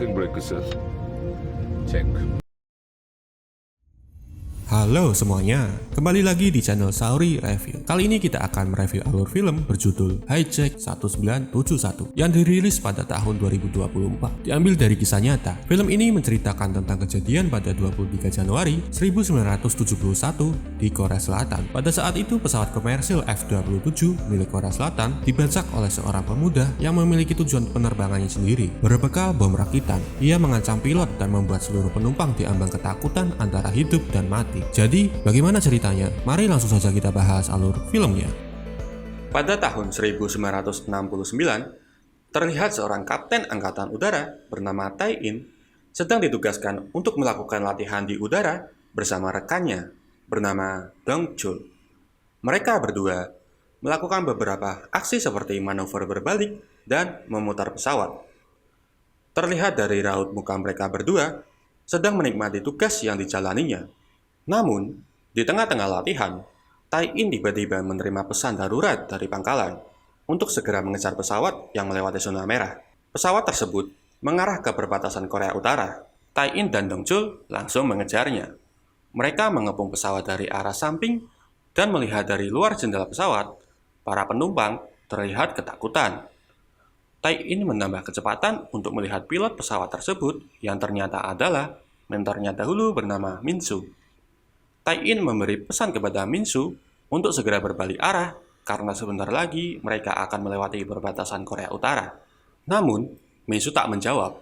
Parking brake assist. Check. Halo semuanya, kembali lagi di channel Sauri Review. Kali ini kita akan mereview alur film berjudul Hijack 1971 yang dirilis pada tahun 2024. Diambil dari kisah nyata, film ini menceritakan tentang kejadian pada 23 Januari 1971 di Korea Selatan. Pada saat itu pesawat komersil F-27 milik Korea Selatan dibajak oleh seorang pemuda yang memiliki tujuan penerbangannya sendiri. Berbekal bom rakitan, ia mengancam pilot dan membuat seluruh penumpang diambang ketakutan antara hidup dan mati. Jadi, bagaimana ceritanya? Mari langsung saja kita bahas alur filmnya. Pada tahun 1969, terlihat seorang kapten angkatan udara bernama Tai In sedang ditugaskan untuk melakukan latihan di udara bersama rekannya bernama Dong Chul. Mereka berdua melakukan beberapa aksi seperti manuver berbalik dan memutar pesawat. Terlihat dari raut muka mereka berdua sedang menikmati tugas yang dijalaninya. Namun, di tengah-tengah latihan, Tai In tiba-tiba menerima pesan darurat dari pangkalan untuk segera mengejar pesawat yang melewati zona merah. Pesawat tersebut mengarah ke perbatasan Korea Utara. Tai In dan Dong Chul langsung mengejarnya. Mereka mengepung pesawat dari arah samping dan melihat dari luar jendela pesawat, para penumpang terlihat ketakutan. Tai In menambah kecepatan untuk melihat pilot pesawat tersebut yang ternyata adalah mentornya dahulu bernama Min Soo. Tai In memberi pesan kepada Min Soo untuk segera berbalik arah karena sebentar lagi mereka akan melewati perbatasan Korea Utara. Namun, Min Soo tak menjawab.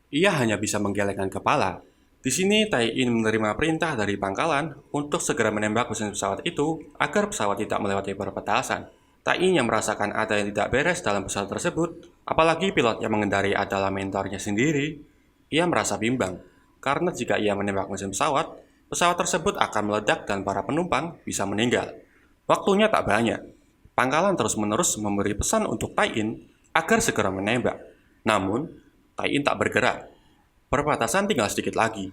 Ia hanya bisa menggelengkan kepala. Di sini Tai In menerima perintah dari pangkalan untuk segera menembak mesin pesawat itu agar pesawat tidak melewati perbatasan. Tai In yang merasakan ada yang tidak beres dalam pesawat tersebut, apalagi pilot yang mengendari adalah mentornya sendiri, ia merasa bimbang karena jika ia menembak mesin pesawat tersebut akan meledak dan para penumpang bisa meninggal. Waktunya tak banyak. Pangkalan terus-menerus memberi pesan untuk Tai In agar segera menembak. Namun, Tai In tak bergerak. Perbatasan tinggal sedikit lagi.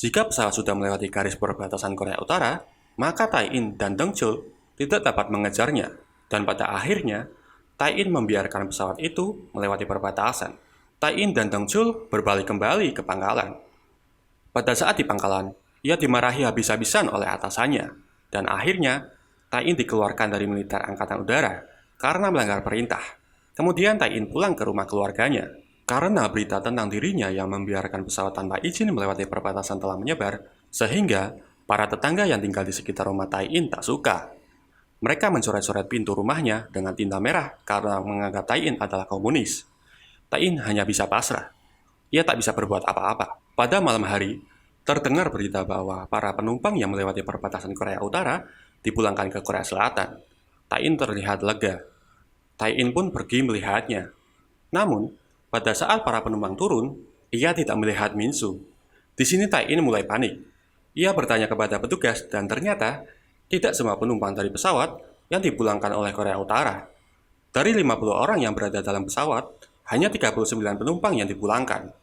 Jika pesawat sudah melewati garis perbatasan Korea Utara, maka Tai In dan Dong Chul tidak dapat mengejarnya. Dan pada akhirnya, Tai In membiarkan pesawat itu melewati perbatasan. Tai In dan Dong Chul berbalik kembali ke pangkalan. Pada saat di pangkalan, ia dimarahi habis-habisan oleh atasannya, dan akhirnya Tai In dikeluarkan dari militer angkatan udara karena melanggar perintah. Kemudian Tai In pulang ke rumah keluarganya, karena berita tentang dirinya yang membiarkan pesawat tanpa izin melewati perbatasan telah menyebar, sehingga para tetangga yang tinggal di sekitar rumah Tai In tak suka. Mereka mencoret-coret pintu rumahnya dengan tinta merah karena menganggap Tai In adalah komunis. Tai In hanya bisa pasrah. Ia tak bisa berbuat apa-apa. Pada malam hari, terdengar berita bahwa para penumpang yang melewati perbatasan Korea Utara dipulangkan ke Korea Selatan. Tai In terlihat lega. Tai In pun pergi melihatnya. Namun, pada saat para penumpang turun, ia tidak melihat Min Soo. Di sini Tai In mulai panik. Ia bertanya kepada petugas dan ternyata tidak semua penumpang dari pesawat yang dipulangkan oleh Korea Utara. Dari 50 orang yang berada dalam pesawat, hanya 39 penumpang yang dipulangkan.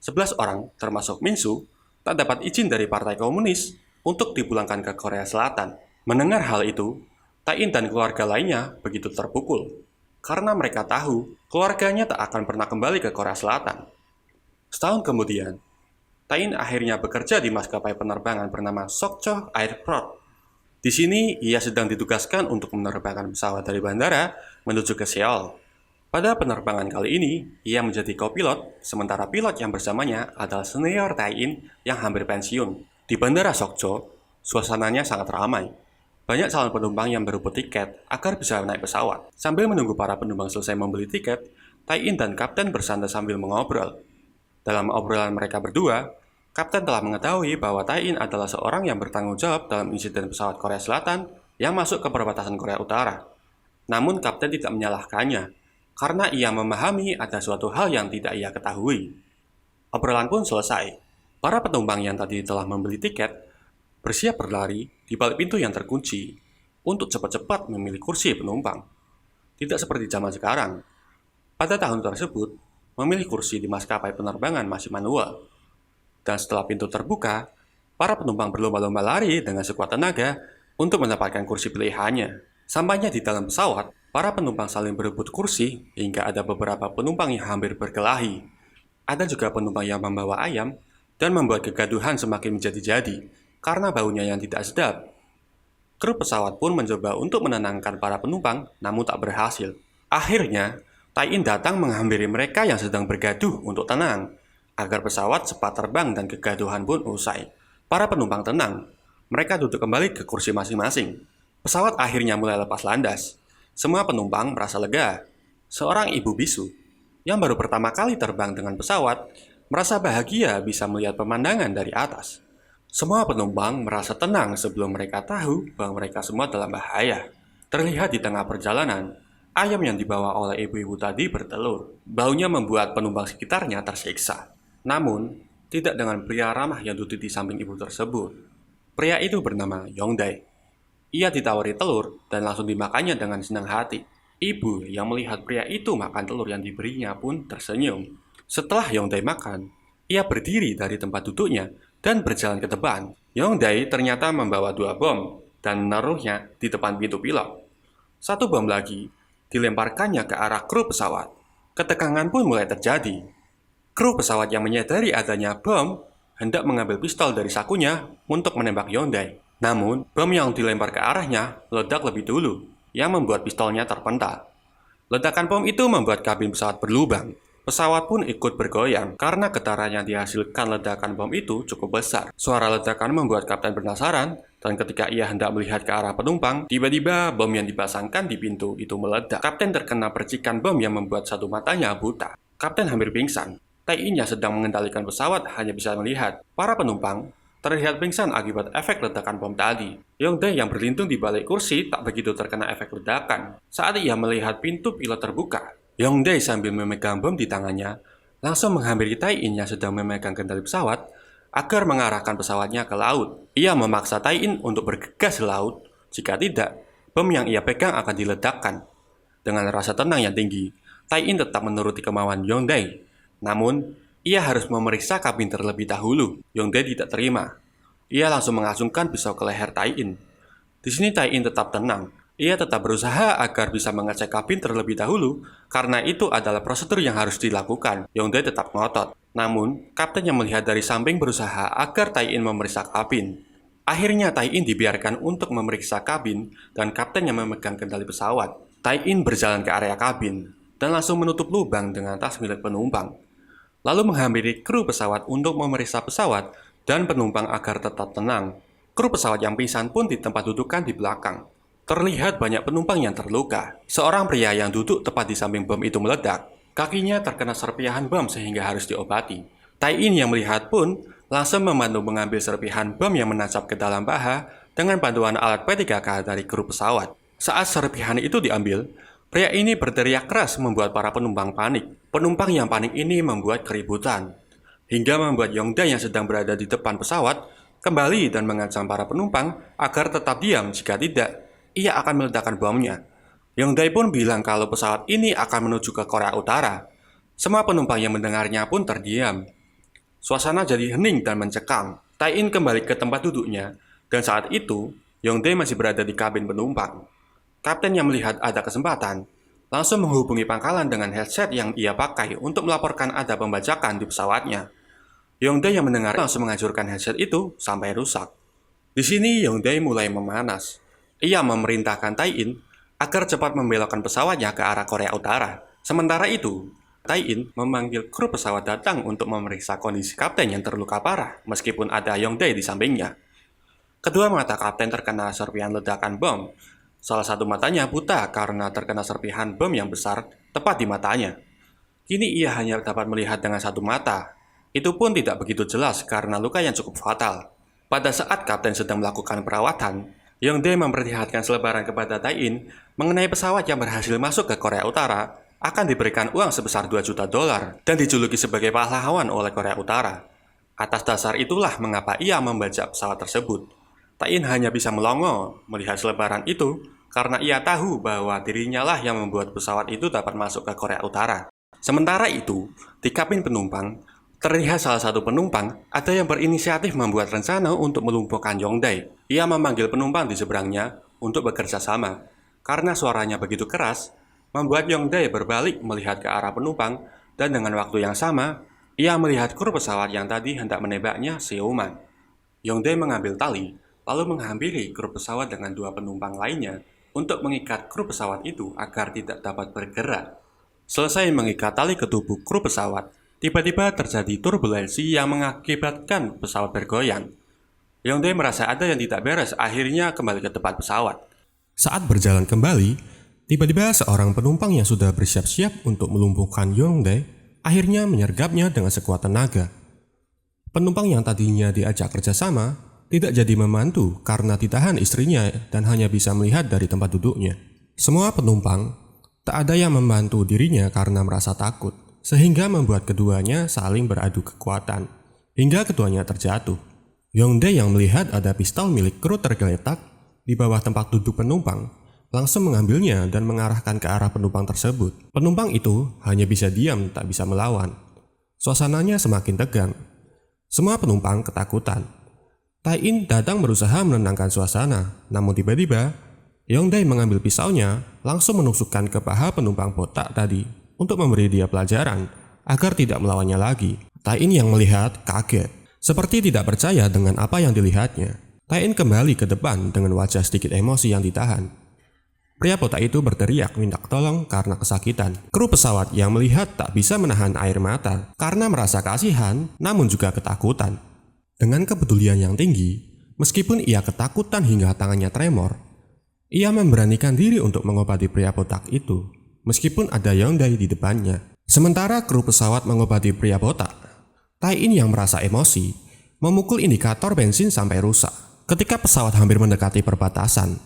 11 orang, termasuk Min Soo, tak dapat izin dari Partai Komunis untuk dipulangkan ke Korea Selatan. Mendengar hal itu, Tai In dan keluarga lainnya begitu terpukul, karena mereka tahu keluarganya tak akan pernah kembali ke Korea Selatan. Setahun kemudian, Tai In akhirnya bekerja di maskapai penerbangan bernama Sokcho Airport. Di sini, ia sedang ditugaskan untuk menerbangkan pesawat dari bandara menuju ke Seoul. Pada penerbangan kali ini, ia menjadi kopilot, sementara pilot yang bersamanya adalah senior Tai In yang hampir pensiun. Di Bandara Sokcho, suasananya sangat ramai. Banyak calon penumpang yang berebut tiket agar bisa naik pesawat. Sambil menunggu para penumpang selesai membeli tiket, Tai In dan kapten bersantai sambil mengobrol. Dalam obrolan mereka berdua, kapten telah mengetahui bahwa Tai In adalah seorang yang bertanggung jawab dalam insiden pesawat Korea Selatan yang masuk ke perbatasan Korea Utara. Namun kapten tidak menyalahkannya, karena ia memahami ada suatu hal yang tidak ia ketahui. Obrolan pun selesai. Para penumpang yang tadi telah membeli tiket bersiap berlari di balik pintu yang terkunci untuk cepat-cepat memilih kursi penumpang. Tidak seperti zaman sekarang. Pada tahun tersebut, memilih kursi di maskapai penerbangan masih manual. Dan setelah pintu terbuka, para penumpang berlomba-lomba lari dengan sekuat tenaga untuk mendapatkan kursi pilihannya. Sampainya di dalam pesawat, para penumpang saling berebut kursi hingga ada beberapa penumpang yang hampir berkelahi. Ada juga penumpang yang membawa ayam dan membuat kegaduhan semakin menjadi-jadi karena baunya yang tidak sedap. Kru pesawat pun mencoba untuk menenangkan para penumpang, namun tak berhasil. Akhirnya, Tai-in datang menghampiri mereka yang sedang bergaduh untuk tenang, agar pesawat cepat terbang dan kegaduhan pun usai. Para penumpang tenang, mereka duduk kembali ke kursi masing-masing. Pesawat akhirnya mulai lepas landas. Semua penumpang merasa lega. Seorang ibu bisu, yang baru pertama kali terbang dengan pesawat, merasa bahagia bisa melihat pemandangan dari atas. Semua penumpang merasa tenang sebelum mereka tahu bahwa mereka semua dalam bahaya. Terlihat di tengah perjalanan, ayam yang dibawa oleh ibu-ibu tadi bertelur. Baunya membuat penumpang sekitarnya tersiksa. Namun, tidak dengan pria ramah yang duduk di samping ibu tersebut. Pria itu bernama Yongdae. Ia ditawari telur dan langsung dimakannya dengan senang hati. Ibu yang melihat pria itu makan telur yang diberinya pun tersenyum. Setelah Yongdae makan, ia berdiri dari tempat duduknya dan berjalan ke depan. Yongdae ternyata membawa 2 bom dan menaruhnya di depan pintu pilot. 1 bom lagi dilemparkannya ke arah kru pesawat. Ketegangan pun mulai terjadi. Kru pesawat yang menyadari adanya bom hendak mengambil pistol dari sakunya untuk menembak Yongdae. Namun, bom yang dilempar ke arahnya meledak lebih dulu, yang membuat pistolnya terpental. Ledakan bom itu membuat kabin pesawat berlubang. Pesawat pun ikut bergoyang karena getaran yang dihasilkan ledakan bom itu cukup besar. Suara ledakan membuat kapten penasaran, dan ketika ia hendak melihat ke arah penumpang, tiba-tiba bom yang dipasangkan di pintu itu meledak. Kapten terkena percikan bom yang membuat satu matanya buta. Kapten hampir pingsan. Tai-in yang sedang mengendalikan pesawat hanya bisa melihat. Para penumpang terlihat pingsan akibat efek ledakan bom tadi. Yongdae yang berlindung di balik kursi tak begitu terkena efek ledakan. Saat ia melihat pintu pilot terbuka, Yongdae sambil memegang bom di tangannya, langsung menghampiri Tai-in yang sedang memegang kendali pesawat agar mengarahkan pesawatnya ke laut. Ia memaksa Tai-in untuk bergegas ke laut, jika tidak, bom yang ia pegang akan diledakkan. Dengan rasa tenang yang tinggi, Tai-in tetap menuruti kemauan Yongdae. Namun, ia harus memeriksa kabin terlebih dahulu. Yongdae tidak terima. Ia langsung mengacungkan pisau ke leher Tai-in. Di sini Tai-in tetap tenang. Ia tetap berusaha agar bisa mengecek kabin terlebih dahulu, karena itu adalah prosedur yang harus dilakukan. Yongdae tetap ngotot. Namun, kapten yang melihat dari samping berusaha agar Tai-in memeriksa kabin. Akhirnya Tai-in dibiarkan untuk memeriksa kabin, dan kapten yang memegang kendali pesawat. Tai-in berjalan ke area kabin, dan langsung menutup lubang dengan tas milik penumpang. Lalu menghampiri kru pesawat untuk memeriksa pesawat dan penumpang agar tetap tenang. Kru pesawat yang pingsan pun di tempat dudukan di belakang. Terlihat banyak penumpang yang terluka. Seorang pria yang duduk tepat di samping bom itu meledak. Kakinya terkena serpihan bom sehingga harus diobati. Tai-in yang melihat pun langsung membantu mengambil serpihan bom yang menancap ke dalam paha dengan bantuan alat P3K dari kru pesawat. Saat serpihan itu diambil, pria ini berteriak keras membuat para penumpang panik. Penumpang yang panik ini membuat keributan, hingga membuat Yongdae yang sedang berada di depan pesawat kembali dan mengancam para penumpang agar tetap diam, jika tidak, ia akan meledakkan bomnya. Yongdae pun bilang kalau pesawat ini akan menuju ke Korea Utara. Semua penumpang yang mendengarnya pun terdiam. Suasana jadi hening dan mencekam. Tai-in kembali ke tempat duduknya, dan saat itu, Yongdae masih berada di kabin penumpang. Kapten yang melihat ada kesempatan, langsung menghubungi pangkalan dengan headset yang ia pakai untuk melaporkan ada pembajakan di pesawatnya. Yongdae yang mendengar langsung menghancurkan headset itu sampai rusak. Di sini Yongdae mulai memanas. Ia memerintahkan Tai-in agar cepat membelokkan pesawatnya ke arah Korea Utara. Sementara itu, Tai-in memanggil kru pesawat datang untuk memeriksa kondisi kapten yang terluka parah meskipun ada Yongdae di sampingnya. Kedua mata kapten terkena serpihan ledakan bom. Salah satu matanya buta karena terkena serpihan bom yang besar tepat di matanya. Kini ia hanya dapat melihat dengan satu mata. Itu pun tidak begitu jelas karena luka yang cukup fatal. Pada saat kapten sedang melakukan perawatan, Yongdae memperlihatkan selebaran kepada Tai-in mengenai pesawat yang berhasil masuk ke Korea Utara akan diberikan uang sebesar 2 juta dolar dan dijuluki sebagai pahlawan oleh Korea Utara. Atas dasar itulah mengapa ia membajak pesawat tersebut. Tai-in hanya bisa melongo melihat selebaran itu karena ia tahu bahwa dirinya lah yang membuat pesawat itu dapat masuk ke Korea Utara. Sementara itu, di kabin penumpang, terlihat salah satu penumpang ada yang berinisiatif membuat rencana untuk melumpuhkan Yongdae. Ia memanggil penumpang di seberangnya untuk bekerja sama. Karena suaranya begitu keras, membuat Yongdae berbalik melihat ke arah penumpang dan dengan waktu yang sama, Ia melihat kru pesawat yang tadi hendak menembaknya siuman. Yongdae mengambil tali, lalu menghampiri kru pesawat dengan 2 penumpang lainnya untuk mengikat kru pesawat itu agar tidak dapat bergerak. Selesai mengikat tali ke tubuh kru pesawat, tiba-tiba terjadi turbulensi yang mengakibatkan pesawat bergoyang. Yongdae merasa ada yang tidak beres, akhirnya kembali ke tempat pesawat. Saat berjalan kembali, tiba-tiba seorang penumpang yang sudah bersiap-siap untuk melumpuhkan Yongdae akhirnya menyergapnya dengan sekuat tenaga. Penumpang yang tadinya diajak kerjasama tidak jadi membantu karena ditahan istrinya dan hanya bisa melihat dari tempat duduknya. Semua penumpang tak ada yang membantu dirinya karena merasa takut, sehingga membuat keduanya saling beradu kekuatan, hingga keduanya terjatuh. Yongdae yang melihat ada pistol milik kru tergeletak di bawah tempat duduk penumpang, langsung mengambilnya dan mengarahkan ke arah penumpang tersebut. Penumpang itu hanya bisa diam, tak bisa melawan. Suasananya semakin tegang. Semua penumpang ketakutan. Tai-in datang berusaha menenangkan suasana, namun tiba-tiba Yongdae mengambil pisaunya, langsung menusukkan ke paha penumpang botak tadi untuk memberi dia pelajaran agar tidak melawannya lagi. Tai-in yang melihat kaget, seperti tidak percaya dengan apa yang dilihatnya. Tai-in kembali ke depan dengan wajah sedikit emosi yang ditahan. Pria botak itu berteriak minta tolong karena kesakitan. Kru pesawat yang melihat tak bisa menahan air mata karena merasa kasihan namun juga ketakutan. Dengan kepedulian yang tinggi, meskipun ia ketakutan hingga tangannya tremor, ia memberanikan diri untuk mengobati pria botak itu, meskipun ada Yongdae di depannya. Sementara kru pesawat mengobati pria botak, Tai-in yang merasa emosi, memukul indikator bensin sampai rusak. Ketika pesawat hampir mendekati perbatasan,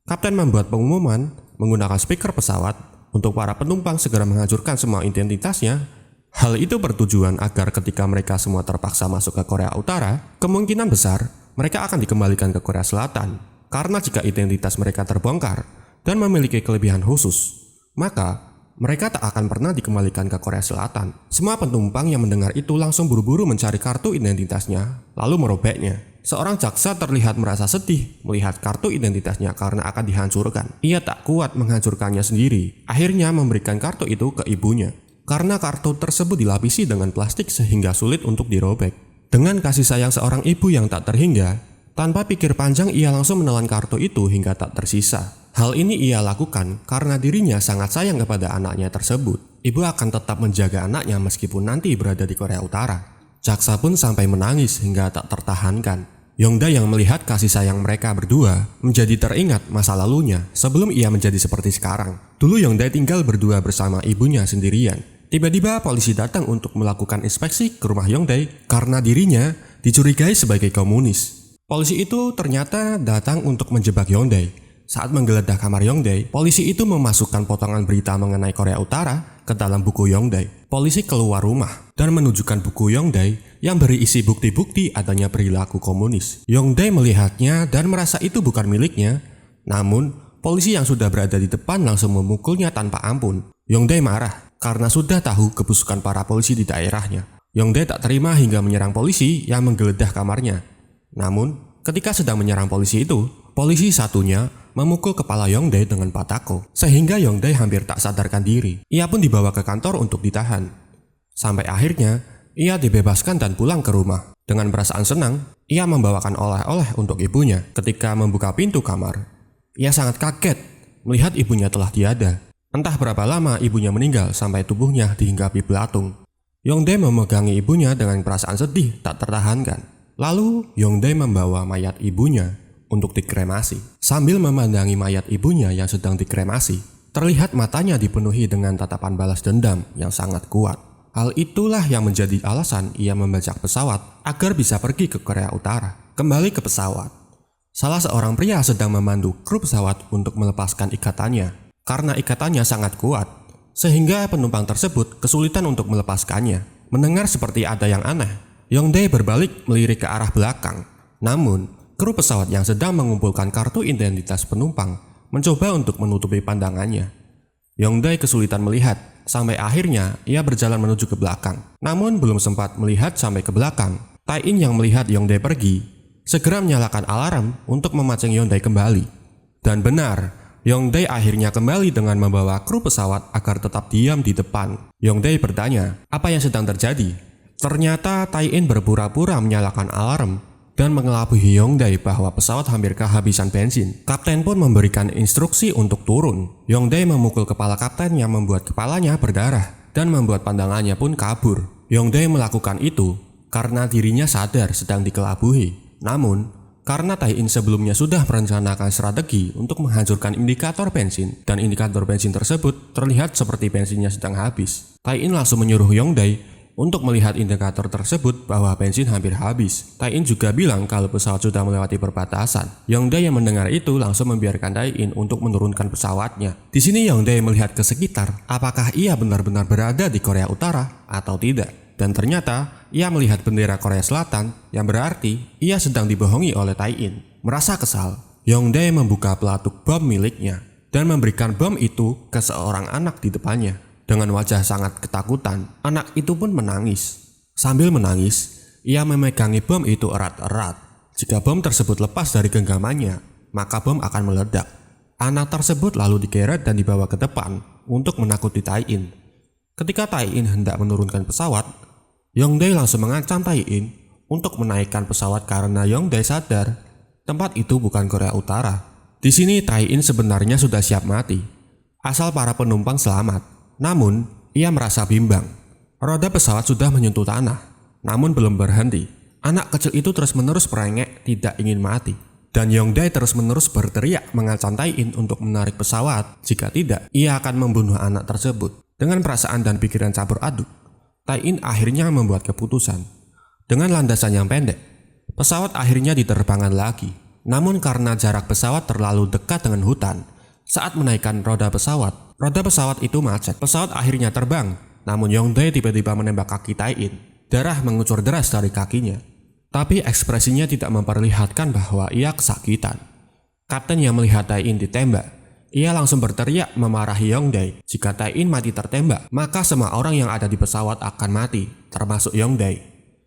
Kapten membuat pengumuman menggunakan speaker pesawat untuk para penumpang segera menghancurkan semua identitasnya. Hal itu bertujuan agar ketika mereka semua terpaksa masuk ke Korea Utara, kemungkinan besar mereka akan dikembalikan ke Korea Selatan. Karena jika identitas mereka terbongkar dan memiliki kelebihan khusus, maka mereka tak akan pernah dikembalikan ke Korea Selatan. Semua penumpang yang mendengar itu langsung buru-buru mencari kartu identitasnya, lalu merobeknya. Seorang jaksa terlihat merasa sedih melihat kartu identitasnya karena akan dihancurkan. Ia tak kuat menghancurkannya sendiri, akhirnya memberikan kartu itu ke ibunya. Karena kartu tersebut dilapisi dengan plastik sehingga sulit untuk dirobek. Dengan kasih sayang seorang ibu yang tak terhingga, tanpa pikir panjang ia langsung menelan kartu itu hingga tak tersisa. Hal ini ia lakukan karena dirinya sangat sayang kepada anaknya tersebut. Ibu akan tetap menjaga anaknya meskipun nanti berada di Korea Utara. Jaksa pun sampai menangis hingga tak tertahankan. Yongdae yang melihat kasih sayang mereka berdua menjadi teringat masa lalunya sebelum ia menjadi seperti sekarang. Dulu Yongdae tinggal berdua bersama ibunya sendirian. Tiba-tiba polisi datang untuk melakukan inspeksi ke rumah Yongdae karena dirinya dicurigai sebagai komunis. Polisi itu ternyata datang untuk menjebak Yongdae. Saat menggeledah kamar Yongdae, polisi itu memasukkan potongan berita mengenai Korea Utara ke dalam buku Yongdae. Polisi keluar rumah dan menunjukkan buku Yongdae yang berisi bukti-bukti adanya perilaku komunis. Yongdae melihatnya dan merasa itu bukan miliknya. Namun, polisi yang sudah berada di depan langsung memukulnya tanpa ampun. Yongdae marah karena sudah tahu kebusukan para polisi di daerahnya. Yongdae tak terima hingga menyerang polisi yang menggeledah kamarnya. Namun, ketika sedang menyerang polisi itu, polisi satunya memukul kepala Yongdae dengan patako, sehingga Yongdae hampir tak sadarkan diri. Ia pun dibawa ke kantor untuk ditahan. Sampai akhirnya, ia dibebaskan dan pulang ke rumah. Dengan perasaan senang, ia membawakan oleh-oleh untuk ibunya. Ketika membuka pintu kamar, ia sangat kaget melihat ibunya telah tiada. Entah berapa lama ibunya meninggal sampai tubuhnya dihinggapi belatung. Yongdae memegangi ibunya dengan perasaan sedih tak tertahankan. Lalu, Yongdae membawa mayat ibunya untuk dikremasi. Sambil memandangi mayat ibunya yang sedang dikremasi, terlihat matanya dipenuhi dengan tatapan balas dendam yang sangat kuat. Hal itulah yang menjadi alasan ia membajak pesawat agar bisa pergi ke Korea Utara. Kembali ke pesawat, salah seorang pria sedang memandu kru pesawat untuk melepaskan ikatannya. Karena ikatannya sangat kuat, sehingga penumpang tersebut kesulitan untuk melepaskannya. Mendengar seperti ada yang aneh, Yongdae berbalik melirik ke arah belakang. Namun, kru pesawat yang sedang mengumpulkan kartu identitas penumpang mencoba untuk menutupi pandangannya. Yongdae kesulitan melihat, sampai akhirnya ia berjalan menuju ke belakang. Namun belum sempat melihat sampai ke belakang, Tai-in yang melihat Yongdae pergi, segera menyalakan alarm untuk memancing Yongdae kembali. Dan benar, Yongdae akhirnya kembali dengan membawa kru pesawat agar tetap diam di depan. Yongdae bertanya, apa yang sedang terjadi? Ternyata Tai-in berpura-pura menyalakan alarm dan mengelabui Yongdae bahwa pesawat hampir kehabisan bensin. Kapten pun memberikan instruksi untuk turun. Yongdae memukul kepala kapten yang membuat kepalanya berdarah dan membuat pandangannya pun kabur. Yongdae melakukan itu karena dirinya sadar sedang dikelabui. Namun, karena Tai-in sebelumnya sudah merencanakan strategi untuk menghancurkan indikator bensin dan indikator bensin tersebut terlihat seperti bensinnya sedang habis, Tai-in langsung menyuruh Yongdae untuk melihat indikator tersebut bahwa bensin hampir habis. Tai-in juga bilang kalau pesawat sudah melewati perbatasan. Yongdae yang mendengar itu langsung membiarkan Tai-in untuk menurunkan pesawatnya. Di sini Yongdae melihat ke sekitar, apakah ia benar-benar berada di Korea Utara atau tidak. Dan ternyata ia melihat bendera Korea Selatan yang berarti ia sedang dibohongi oleh Tai-in. Merasa kesal, Yongdae membuka pelatuk bom miliknya dan memberikan bom itu ke seorang anak di depannya. Dengan wajah sangat ketakutan, anak itu pun menangis. Sambil menangis, ia memegangi bom itu erat-erat. Jika bom tersebut lepas dari genggamannya, maka bom akan meledak. Anak tersebut lalu digeret dan dibawa ke depan untuk menakuti Tai-in. Ketika Tai-in hendak menurunkan pesawat, Yongdae langsung mengancam Tai-in untuk menaikkan pesawat karena Yongdae sadar tempat itu bukan Korea Utara. Di sini Tai-in sebenarnya sudah siap mati, asal para penumpang selamat. Namun, ia merasa bimbang. Roda pesawat sudah menyentuh tanah, namun belum berhenti. Anak kecil itu terus-menerus merengek tidak ingin mati. Dan Yongdae terus-menerus berteriak mengancam Tai-in untuk menarik pesawat. Jika tidak, ia akan membunuh anak tersebut. Dengan perasaan dan pikiran campur aduk, Tai-in akhirnya membuat keputusan. Dengan landasan yang pendek, pesawat akhirnya diterbangkan lagi. Namun karena jarak pesawat terlalu dekat dengan hutan, saat menaikkan roda pesawat itu macet. Pesawat akhirnya terbang, namun Yongdae tiba-tiba menembak kaki Tai-in. Darah mengucur deras dari kakinya. Tapi ekspresinya tidak memperlihatkan bahwa ia kesakitan. Kapten yang melihat Tai-in ditembak, ia langsung berteriak memarahi Yongdae. Jika Tai-in mati tertembak, maka semua orang yang ada di pesawat akan mati, termasuk Yongdae.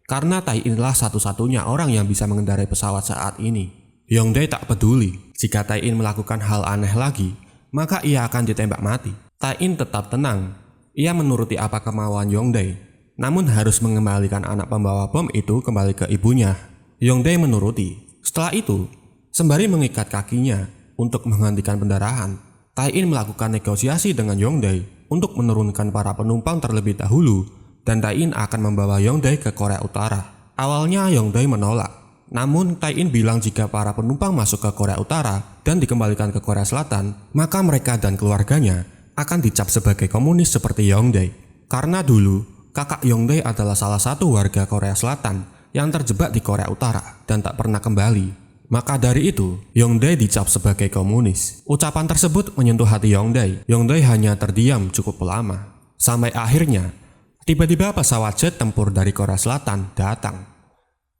Karena Tai-in adalah satu-satunya orang yang bisa mengendarai pesawat saat ini. Yongdae tak peduli. Jika Tai-in melakukan hal aneh lagi, maka ia akan ditembak mati. Tai-in tetap tenang. Ia menuruti apa kemauan Yongdae, namun harus mengembalikan anak pembawa bom itu kembali ke ibunya. Yongdae menuruti. Setelah itu, sembari mengikat kakinya untuk menghentikan pendarahan, Tai-in melakukan negosiasi dengan Yongdae untuk menurunkan para penumpang terlebih dahulu, dan Tai-in akan membawa Yongdae ke Korea Utara. Awalnya Yongdae menolak. Namun Tai-in bilang jika para penumpang masuk ke Korea Utara dan dikembalikan ke Korea Selatan, maka mereka dan keluarganya akan dicap sebagai komunis seperti Yongdae. Karena dulu, kakak Yongdae adalah salah satu warga Korea Selatan yang terjebak di Korea Utara dan tak pernah kembali. Maka dari itu, Yongdae dicap sebagai komunis. Ucapan tersebut menyentuh hati Yongdae. Yongdae hanya terdiam cukup lama. Sampai akhirnya, tiba-tiba pesawat jet tempur dari Korea Selatan datang.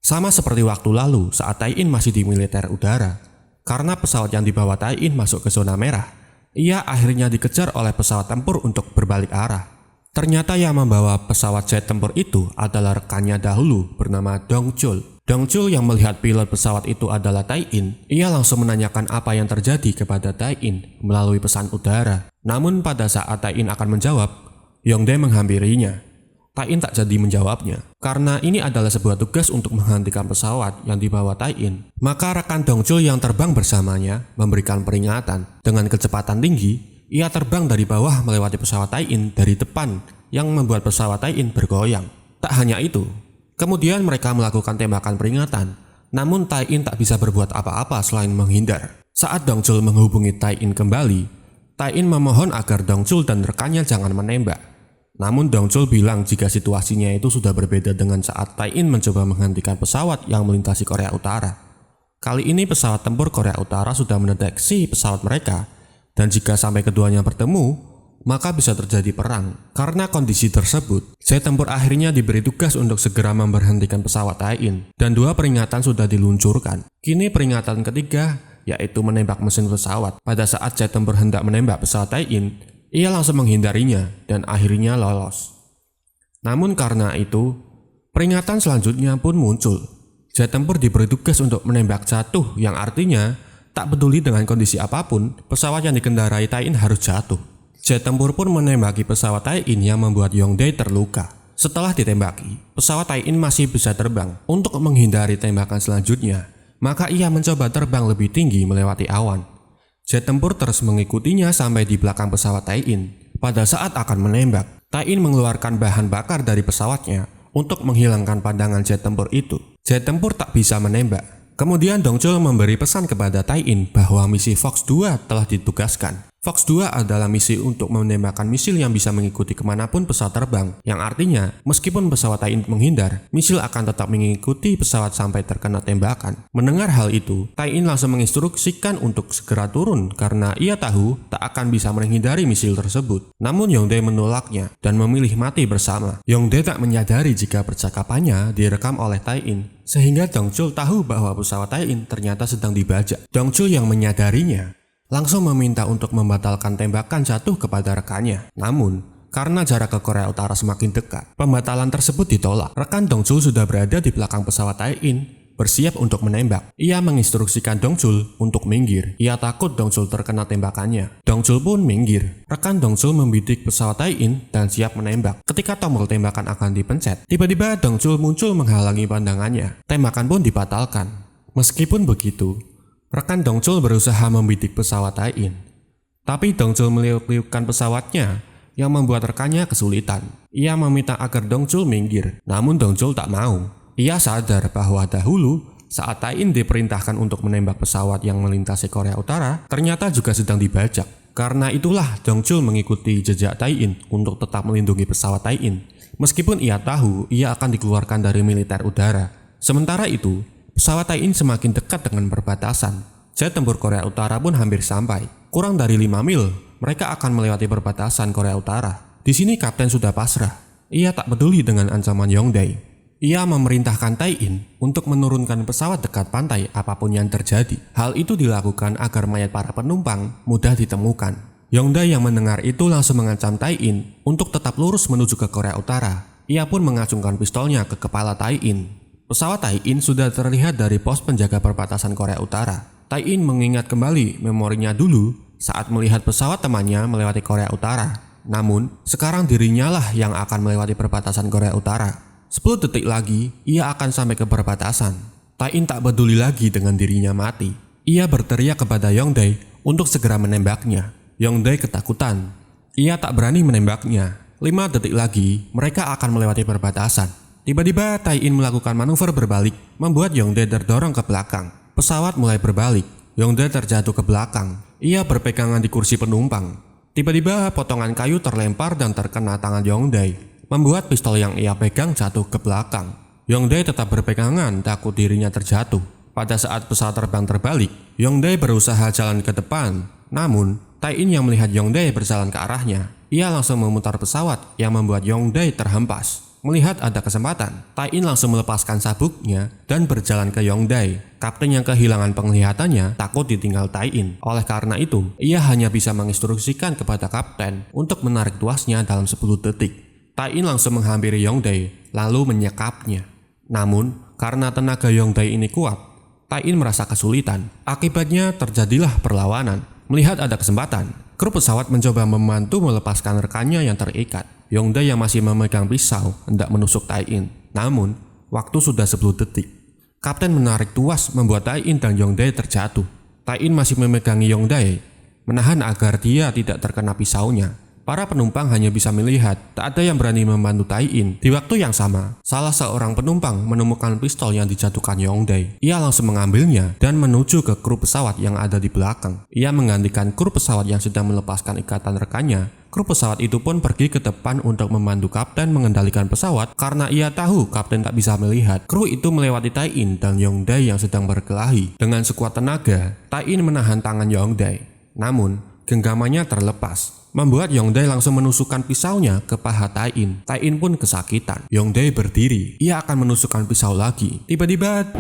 Sama seperti waktu lalu saat Tai-in masih di militer udara. Karena pesawat yang dibawa Tai-in masuk ke zona merah, ia akhirnya dikejar oleh pesawat tempur untuk berbalik arah. Ternyata yang membawa pesawat jet tempur itu adalah rekannya dahulu bernama Dong Chul. Dong Chul yang melihat pilot pesawat itu adalah Tai-in, ia langsung menanyakan apa yang terjadi kepada Tai-in melalui pesan udara. Namun pada saat Tai-in akan menjawab, Yongdae menghampirinya. Tai-in tak jadi menjawabnya, karena ini adalah sebuah tugas untuk menghentikan pesawat yang dibawa Tai-in. Maka rekan Dong Chul yang terbang bersamanya memberikan peringatan. Dengan kecepatan tinggi, ia terbang dari bawah melewati pesawat Tai-in dari depan yang membuat pesawat Tai-in bergoyang. Tak hanya itu, kemudian mereka melakukan tembakan peringatan, namun Tai-in tak bisa berbuat apa-apa selain menghindar. Saat Dong Chul menghubungi Tai-in kembali, Tai-in memohon agar Dong Chul dan rekannya jangan menembak. Namun Dong Chul bilang jika situasinya itu sudah berbeda dengan saat Tai-in mencoba menghentikan pesawat yang melintasi Korea Utara. Kali ini pesawat tempur Korea Utara sudah mendeteksi pesawat mereka, dan jika sampai keduanya bertemu, maka bisa terjadi perang. Karena kondisi tersebut, jet tempur akhirnya diberi tugas untuk segera memberhentikan pesawat Tai-in, dan 2 peringatan sudah diluncurkan. Kini peringatan ketiga, yaitu menembak mesin pesawat. Pada saat jet tempur hendak menembak pesawat Tai-in, ia langsung menghindarinya dan akhirnya lolos. Namun karena itu, peringatan selanjutnya pun muncul. Jet tempur diberi tugas untuk menembak jatuh, yang artinya tak peduli dengan kondisi apapun, pesawat yang dikendarai Tai-in harus jatuh. Jet tempur pun menembaki pesawat Tai-in yang membuat Yongdae terluka. Setelah ditembaki, pesawat Tai-In masih bisa terbang. Untuk menghindari tembakan selanjutnya, maka ia mencoba terbang lebih tinggi melewati awan. Jet tempur terus mengikutinya sampai di belakang pesawat Tai-In. Pada saat akan menembak, Tai-In mengeluarkan bahan bakar dari pesawatnya untuk menghilangkan pandangan jet tempur itu. Jet tempur tak bisa menembak. Kemudian Dongchul memberi pesan kepada Tai-In bahwa misi Fox 2 telah ditugaskan. Fox 2 adalah misi untuk menembakkan misil yang bisa mengikuti kemanapun pesawat terbang, yang artinya meskipun pesawat Tai-In menghindar, misil akan tetap mengikuti pesawat sampai terkena tembakan. Mendengar hal itu, Tai-In langsung menginstruksikan untuk segera turun karena ia tahu tak akan bisa menghindari misil tersebut. Namun Yongdae menolaknya dan memilih mati bersama. Yongdae tak menyadari jika percakapannya direkam oleh Tai-In, sehingga Dongchul tahu bahwa pesawat Tai-In ternyata sedang dibajak. Dongchul yang menyadarinya langsung meminta untuk membatalkan tembakan jatuh kepada rekannya. Namun, karena jarak ke Korea Utara semakin dekat, pembatalan tersebut ditolak. Rekan Dongchul sudah berada di belakang pesawat Tai-In, bersiap untuk menembak. Ia menginstruksikan Dongchul untuk minggir. Ia takut Dongchul terkena tembakannya. Dongchul pun minggir. Rekan Dongchul membidik pesawat Tai-In dan siap menembak. Ketika tombol tembakan akan dipencet, tiba-tiba Dongchul muncul menghalangi pandangannya. Tembakan pun dibatalkan. Meskipun begitu, rekan Dongchul berusaha membidik pesawat Tai-In. Tapi Dongchul meliuk-liukkan pesawatnya yang membuat rekannya kesulitan. Ia meminta agar Dongchul minggir, namun Dongchul tak mau. Ia sadar bahwa dahulu saat Tai-In diperintahkan untuk menembak pesawat yang melintasi Korea Utara, ternyata juga sedang dibajak. Karena itulah Dongchul mengikuti jejak Tai-In untuk tetap melindungi pesawat Tai-In. Meskipun ia tahu ia akan dikeluarkan dari militer udara. Sementara itu, pesawat Tai-In semakin dekat dengan perbatasan. Jet tempur Korea Utara pun hampir sampai. Kurang dari 5 mil, mereka akan melewati perbatasan Korea Utara. Di sini kapten sudah pasrah. Ia tak peduli dengan ancaman Yongdae. Ia memerintahkan Tai-In untuk menurunkan pesawat dekat pantai apapun yang terjadi. Hal itu dilakukan agar mayat para penumpang mudah ditemukan. Yongdae yang mendengar itu langsung mengancam Tai-In untuk tetap lurus menuju ke Korea Utara. Ia pun mengacungkan pistolnya ke kepala Tai-In. Pesawat Tai-In sudah terlihat dari pos penjaga perbatasan Korea Utara. Tai-In mengingat kembali memorinya dulu saat melihat pesawat temannya melewati Korea Utara. Namun, sekarang dirinya lah yang akan melewati perbatasan Korea Utara. 10 detik lagi, ia akan sampai ke perbatasan. Tai-In tak peduli lagi dengan dirinya mati. Ia berteriak kepada Yongdae untuk segera menembaknya. Yongdae ketakutan. Ia tak berani menembaknya. 5 detik lagi, mereka akan melewati perbatasan. Tiba-tiba Tai-In melakukan manuver berbalik, membuat Yongdae terdorong ke belakang. Pesawat mulai berbalik. Yongdae terjatuh ke belakang. Ia berpegangan di kursi penumpang. Tiba-tiba potongan kayu terlempar dan terkena tangan Yongdae, membuat pistol yang ia pegang jatuh ke belakang. Yongdae tetap berpegangan, takut dirinya terjatuh. Pada saat pesawat terbang terbalik, Yongdae berusaha jalan ke depan. Namun, Tai-In yang melihat Yongdae berjalan ke arahnya, ia langsung memutar pesawat yang membuat Yongdae terhempas. Melihat ada kesempatan, Tai-In langsung melepaskan sabuknya dan berjalan ke Yongdae. Kapten yang kehilangan penglihatannya takut ditinggal Tai-In. Oleh karena itu, ia hanya bisa menginstruksikan kepada kapten untuk menarik tuasnya dalam 10 detik. Tai-In langsung menghampiri Yongdae, lalu menyekapnya. Namun, karena tenaga Yongdae ini kuat, Tai-In merasa kesulitan. Akibatnya terjadilah perlawanan. Melihat ada kesempatan, kru pesawat mencoba membantu melepaskan rekannya yang terikat. Yongdae yang masih memegang pisau hendak menusuk Tai-In. Namun, waktu sudah 10 detik. Kapten menarik tuas membuat Tai-In dan Yongdae terjatuh. Tai-In masih memegangi Yongdae, menahan agar dia tidak terkena pisaunya. Para penumpang hanya bisa melihat, tak ada yang berani membantu Tai-In. Di waktu yang sama, salah seorang penumpang menemukan pistol yang dijatuhkan Yongdae. Ia langsung mengambilnya dan menuju ke kru pesawat yang ada di belakang. Ia menggantikan kru pesawat yang sedang melepaskan ikatan rekannya. Kru pesawat itu pun pergi ke depan untuk membantu kapten mengendalikan pesawat karena ia tahu kapten tak bisa melihat. Kru itu melewati Tai-In dan Yongdae yang sedang berkelahi. Dengan sekuat tenaga, Tai-In menahan tangan Yongdae. Namun, genggamannya terlepas, membuat Yongdae langsung menusukkan pisaunya ke paha Tai-In. Tai-In pun kesakitan. Yongdae berdiri. Ia akan menusukkan pisau lagi. Tiba-tiba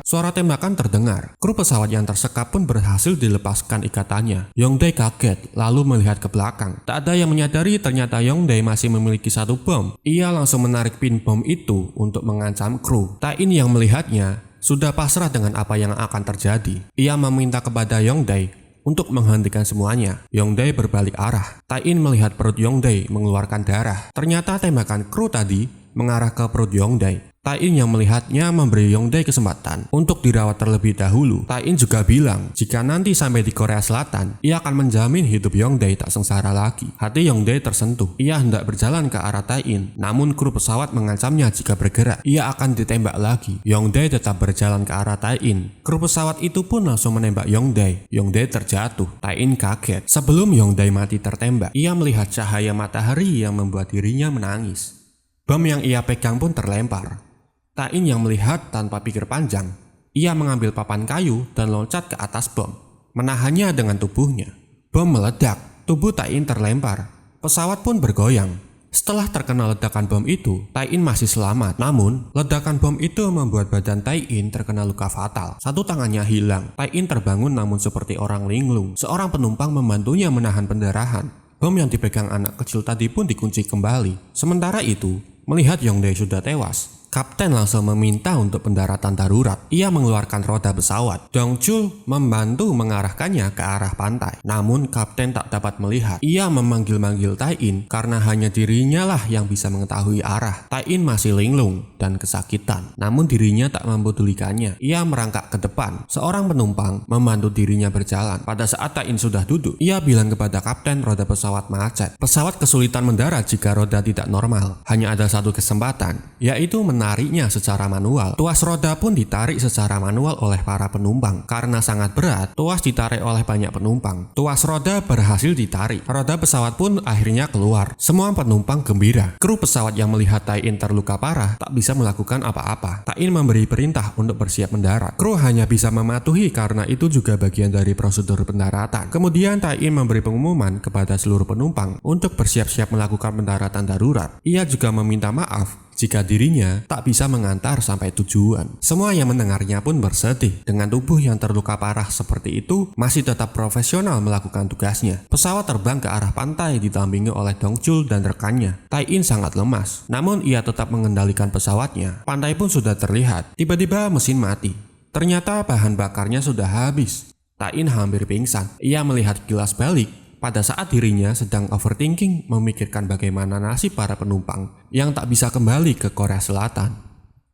suara tembakan terdengar. Kru pesawat yang tersekap pun berhasil dilepaskan ikatannya. Yongdae kaget lalu melihat ke belakang. Tak ada yang menyadari ternyata Yongdae masih memiliki satu bom. Ia langsung menarik pin bom itu untuk mengancam kru. Tai-In yang melihatnya sudah pasrah dengan apa yang akan terjadi. Ia meminta kepada Yongdae untuk menghentikan semuanya. Yongdae berbalik arah. Tai-in melihat perut Yongdae mengeluarkan darah. Ternyata tembakan kru tadi mengarah ke perut Yongdae. Tai-in yang melihatnya memberi Yongdae kesempatan untuk dirawat terlebih dahulu. Tai-in juga bilang jika nanti sampai di Korea Selatan, ia akan menjamin hidup Yongdae tak sengsara lagi. Hati Yongdae tersentuh. Ia hendak berjalan ke arah Tai-in, namun kru pesawat mengancamnya jika bergerak, ia akan ditembak lagi. Yongdae tetap berjalan ke arah Tai-in. Kru pesawat itu pun langsung menembak Yongdae. Yongdae terjatuh. Tai-in kaget. Sebelum Yongdae mati tertembak, ia melihat cahaya matahari yang membuat dirinya menangis. Bom yang ia pegang pun terlempar. Tai-in yang melihat tanpa pikir panjang, ia mengambil papan kayu dan loncat ke atas bom, menahannya dengan tubuhnya. Bom meledak, tubuh Tai-in terlempar, pesawat pun bergoyang. Setelah terkena ledakan bom itu, Tai-in masih selamat. Namun, ledakan bom itu membuat badan Tai-in terkena luka fatal. Satu tangannya hilang. Tai-in terbangun namun seperti orang linglung. Seorang penumpang membantunya menahan pendarahan. Bom yang dipegang anak kecil tadi pun dikunci kembali. Sementara itu, melihat Yongdae sudah tewas, Kapten langsung meminta untuk pendaratan darurat. Ia mengeluarkan roda pesawat. Dongchul membantu mengarahkannya ke arah pantai. Namun Kapten tak dapat melihat. Ia memanggil-manggil Tai-in karena hanya dirinya lah yang bisa mengetahui arah. Tai-in masih linglung dan kesakitan. Namun dirinya tak mempedulikannya. Ia merangkak ke depan. Seorang penumpang membantu dirinya berjalan. Pada saat Tai-in sudah duduk, ia bilang kepada Kapten roda pesawat macet. Pesawat kesulitan mendarat jika roda tidak normal. Hanya ada satu kesempatan, yaitu menariknya secara manual. Tuas roda pun ditarik secara manual oleh para penumpang. Karena sangat berat, tuas ditarik oleh banyak penumpang. Tuas roda berhasil ditarik. Roda pesawat pun akhirnya keluar. Semua penumpang gembira. Kru pesawat yang melihat Tai-in terluka parah tak bisa melakukan apa-apa. Tai-in memberi perintah untuk bersiap mendarat. Kru hanya bisa mematuhi karena itu juga bagian dari prosedur pendaratan. Kemudian Tai-in memberi pengumuman kepada seluruh penumpang untuk bersiap-siap melakukan pendaratan darurat. Ia juga meminta maaf jika dirinya tak bisa mengantar sampai tujuan. Semua yang mendengarnya pun bersedih. Dengan tubuh yang terluka parah seperti itu, masih tetap profesional melakukan tugasnya. Pesawat terbang ke arah pantai didampingi oleh Dongchul dan rekannya. Tai-in sangat lemas, namun ia tetap mengendalikan pesawatnya. Pantai pun sudah terlihat. Tiba-tiba mesin mati. Ternyata bahan bakarnya sudah habis. Tai-in hampir pingsan. Ia melihat kilas balik pada saat dirinya sedang overthinking memikirkan bagaimana nasib para penumpang yang tak bisa kembali ke Korea Selatan.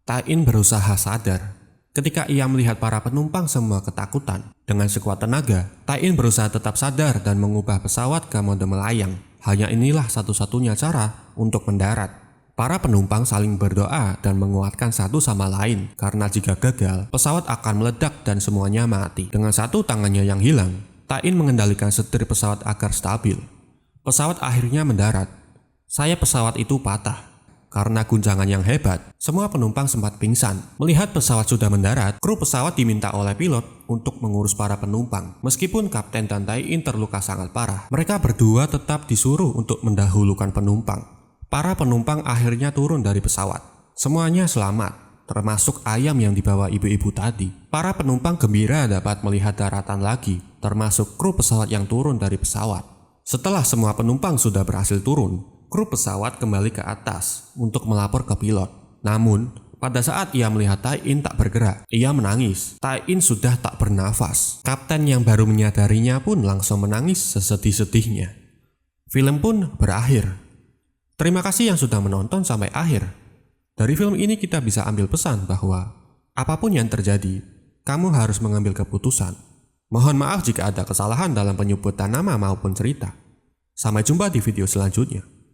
Tai-in berusaha sadar. Ketika ia melihat para penumpang semua ketakutan, dengan sekuat tenaga, Tai-in berusaha tetap sadar dan mengubah pesawat ke mode melayang. Hanya inilah satu-satunya cara untuk mendarat. Para penumpang saling berdoa dan menguatkan satu sama lain, karena jika gagal, pesawat akan meledak dan semuanya mati. Dengan satu tangannya yang hilang, Tai-in mengendalikan setir pesawat agar stabil. Pesawat akhirnya mendarat. Sayap pesawat itu patah. Karena guncangan yang hebat, semua penumpang sempat pingsan. Melihat pesawat sudah mendarat, kru pesawat diminta oleh pilot untuk mengurus para penumpang. Meskipun Kapten dan Tai-in terluka sangat parah, mereka berdua tetap disuruh untuk mendahulukan penumpang. Para penumpang akhirnya turun dari pesawat. Semuanya selamat, termasuk ayam yang dibawa ibu-ibu tadi. Para penumpang gembira dapat melihat daratan lagi, termasuk kru pesawat yang turun dari pesawat. Setelah semua penumpang sudah berhasil turun, kru pesawat kembali ke atas untuk melapor ke pilot. Namun, pada saat ia melihat Tai-in tak bergerak, ia menangis. Tai-in sudah tak bernafas. Kapten yang baru menyadarinya pun langsung menangis sesedih-sedihnya. Film pun berakhir. Terima kasih yang sudah menonton sampai akhir. Dari film ini kita bisa ambil pesan bahwa apapun yang terjadi, kamu harus mengambil keputusan. Mohon maaf jika ada kesalahan dalam penyebutan nama maupun cerita. Sampai jumpa di video selanjutnya.